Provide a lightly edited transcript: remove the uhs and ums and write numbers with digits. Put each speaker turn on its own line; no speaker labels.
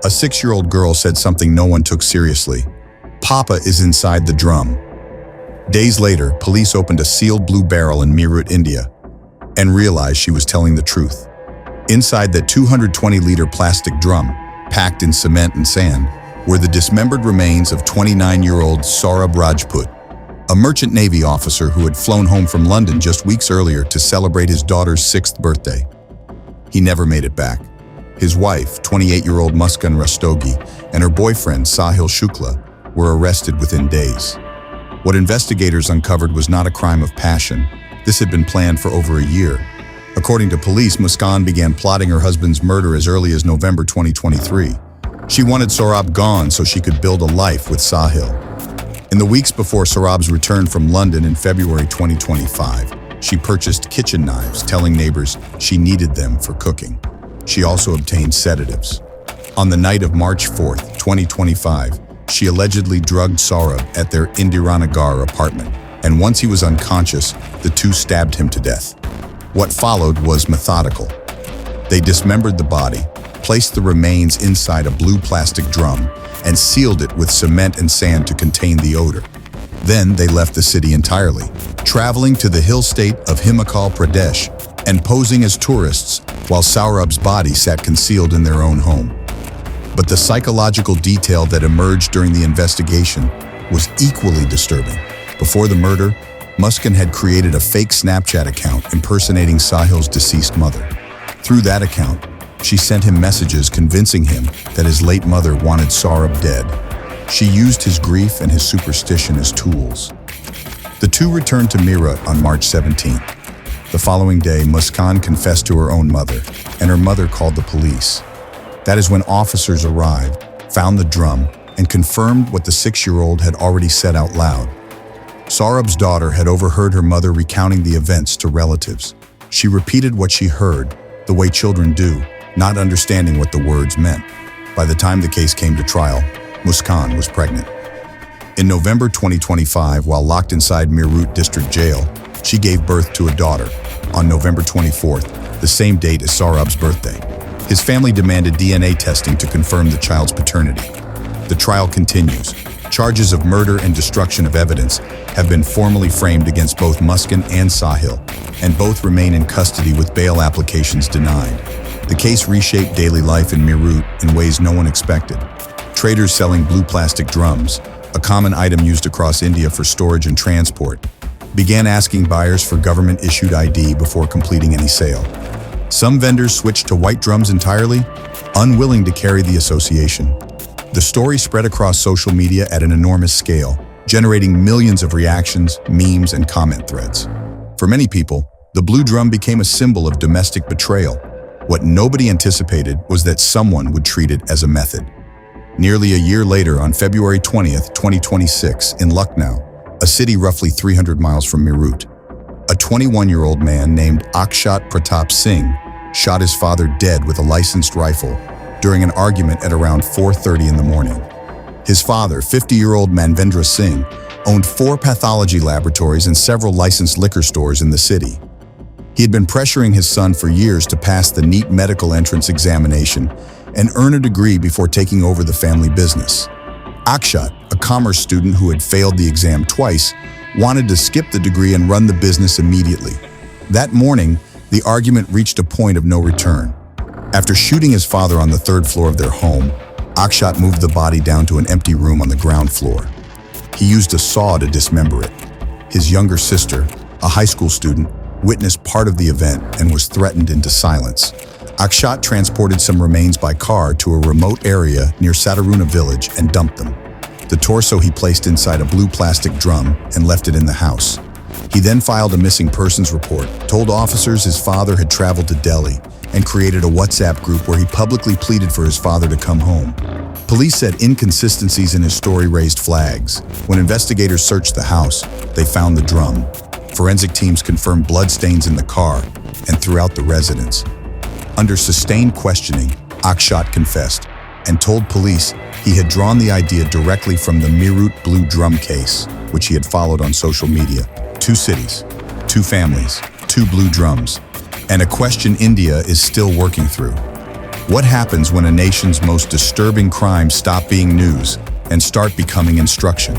A 6-year-old girl said something no one took seriously. "Papa is inside the drum." Days later, police opened a sealed blue barrel in Meerut, India, and realized she was telling the truth. Inside that 220-liter plastic drum, packed in cement and sand, were the dismembered remains of 29-year-old Saurabh Rajput, a merchant Navy officer who had flown home from London just weeks earlier to celebrate his daughter's 6th birthday. He never made it back. His wife, 28-year-old Muskan Rastogi, and her boyfriend, Sahil Shukla, were arrested within days. What investigators uncovered was not a crime of passion. This had been planned for over a year. According to police, Muskan began plotting her husband's murder as early as November 2023. She wanted Saurabh gone so she could build a life with Sahil. In the weeks before Saurabh's return from London in February 2025, she purchased kitchen knives, telling neighbors she needed them for cooking. She also obtained sedatives. On the night of March 4th, 2025, she allegedly drugged Saurabh at their Indiranagar apartment, and once he was unconscious, the two stabbed him to death. What followed was methodical. They dismembered the body, placed the remains inside a blue plastic drum, and sealed it with cement and sand to contain the odor. Then they left the city entirely, traveling to the hill state of Himachal Pradesh and posing as tourists while Saurabh's body sat concealed in their own home. But the psychological detail that emerged during the investigation was equally disturbing. Before the murder, Muskan had created a fake Snapchat account impersonating Sahil's deceased mother. Through that account, she sent him messages convincing him that his late mother wanted Saurabh dead. She used his grief and his superstition as tools. The two returned to Meerut on March 17th. The following day, Muskan confessed to her own mother, and her mother called the police. That is when officers arrived, found the drum, and confirmed what the 6-year-old had already said out loud. Saurabh's daughter had overheard her mother recounting the events to relatives. She repeated what she heard, the way children do, not understanding what the words meant. By the time the case came to trial, Muskan was pregnant. In November 2025, while locked inside Meerut District Jail, she gave birth to a daughter on November 24th, the same date as Saurabh's birthday. His family demanded DNA testing to confirm the child's paternity. The trial continues. Charges of murder and destruction of evidence have been formally framed against both Muskan and Sahil, and both remain in custody with bail applications denied. The case reshaped daily life in Meerut in ways no one expected. Traders selling blue plastic drums, a common item used across India for storage and transport, began asking buyers for government-issued ID before completing any sale. Some vendors switched to white drums entirely, unwilling to carry the association. The story spread across social media at an enormous scale, generating millions of reactions, memes, and comment threads. For many people, the blue drum became a symbol of domestic betrayal. What nobody anticipated was that someone would treat it as a method. Nearly a year later, on February 20th, 2026, in Lucknow, a city roughly 300 miles from Meerut, a 21-year-old man named Akshat Pratap Singh shot his father dead with a licensed rifle during an argument at around 4:30 in the morning. His father, 50-year-old Manvendra Singh, owned 4 pathology laboratories and several licensed liquor stores in the city. He had been pressuring his son for years to pass the NEET medical entrance examination and earn a degree before taking over the family business. Akshat, a commerce student who had failed the exam twice, wanted to skip the degree and run the business immediately. That morning, the argument reached a point of no return. After shooting his father on the 3rd floor of their home, Akshat moved the body down to an empty room on the ground floor. He used a saw to dismember it. His younger sister, a high school student, witnessed part of the event and was threatened into silence. Akshat transported some remains by car to a remote area near Sataruna village and dumped them. The torso he placed inside a blue plastic drum and left it in the house. He then filed a missing persons report, told officers his father had traveled to Delhi, and created a WhatsApp group where he publicly pleaded for his father to come home. Police said inconsistencies in his story raised flags. When investigators searched the house, they found the drum. Forensic teams confirmed bloodstains in the car and throughout the residence. Under sustained questioning, Akshat confessed and told police he had drawn the idea directly from the Meerut blue drum case, which he had followed on social media. 2 cities, 2 families, 2 blue drums, and a question India is still working through. What happens when a nation's most disturbing crimes stop being news and start becoming instruction?